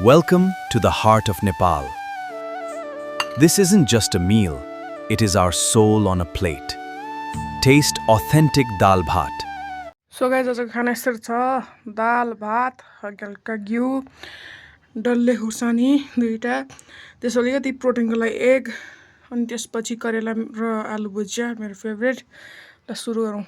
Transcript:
Welcome to the heart of Nepal. This isn't just a meal, it is our soul on a plate. Taste authentic dal bhat. So guys आजको खाना यसरी छ दाल भात हल्का घिउ डल्ले खुर्सानी दुईटा त्यसो अलिकति प्रोटिनको लागि एग अनि त्यसपछि करेला र आलु भुजिया मेरो फेभरेट ल सुरु गरौँ